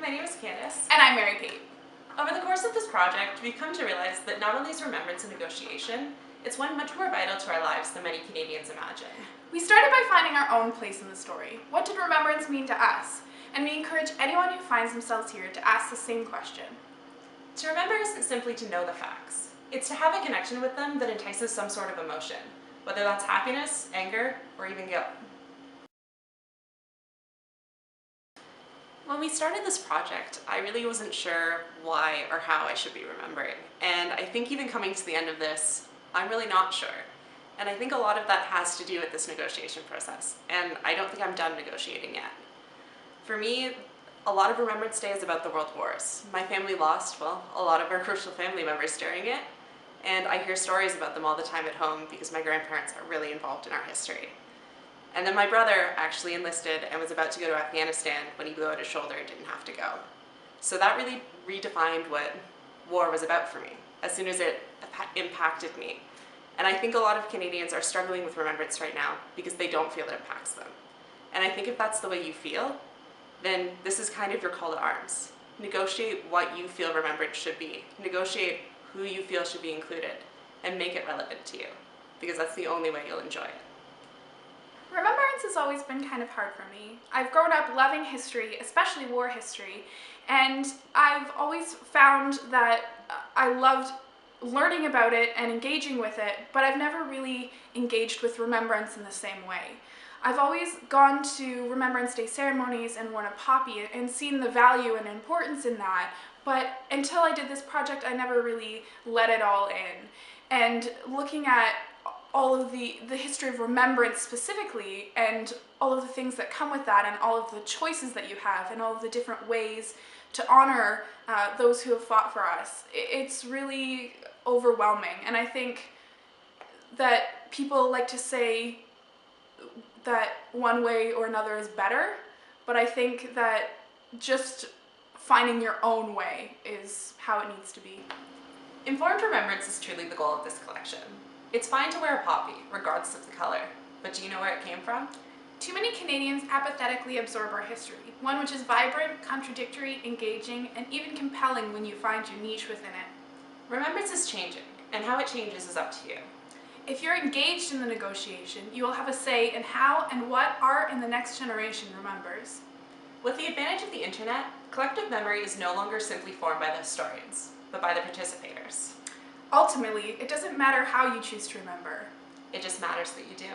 my name is Candace. And I'm Mary-Kate. Over the course of this project, we've come to realize that not only is remembrance a negotiation, it's one much more vital to our lives than many Canadians imagine. We started by finding our own place in the story. What did remembrance mean to us? And we encourage anyone who finds themselves here to ask the same question. To remember isn't simply to know the facts. It's to have a connection with them that entices some sort of emotion, whether that's happiness, anger, or even guilt. When we started this project, I really wasn't sure why or how I should be remembering. And I think even coming to the end of this, I'm really not sure. And I think a lot of that has to do with this negotiation process. And I don't think I'm done negotiating yet. For me, a lot of Remembrance Day is about the World Wars. My family lost, well, a lot of our crucial family members during it. And I hear stories about them all the time at home because my grandparents are really involved in our history. And then my brother actually enlisted and was about to go to Afghanistan when he blew out his shoulder and didn't have to go. So that really redefined what war was about for me, as soon as it impacted me. And I think a lot of Canadians are struggling with remembrance right now because they don't feel it impacts them. And I think if that's the way you feel, then this is kind of your call to arms. Negotiate what you feel remembrance should be. Negotiate who you feel should be included, and make it relevant to you, because that's the only way you'll enjoy it. Remembrance has always been kind of hard for me. I've grown up loving history, especially war history, and I've always found that I loved learning about it and engaging with it, but I've never really engaged with remembrance in the same way. I've always gone to Remembrance Day ceremonies and worn a poppy and seen the value and importance in that, but until I did this project, I never really let it all in. And looking at all of the history of remembrance specifically, and all of the things that come with that, and all of the choices that you have, and all of the different ways to honor those who have fought for us, it's really overwhelming. And I think that people like to say that one way or another is better, but I think that just finding your own way is how it needs to be. Informed remembrance is truly the goal of this collection. It's fine to wear a poppy, regardless of the color, but do you know where it came from? Too many Canadians apathetically absorb our history, one which is vibrant, contradictory, engaging, and even compelling when you find your niche within it. Remembrance is changing, and how it changes is up to you. If you're engaged in the negotiation, you will have a say in how and what our and the next generation remembers. With the advantage of the internet, collective memory is no longer simply formed by the historians, but by the participators. Ultimately, it doesn't matter how you choose to remember. It just matters that you do.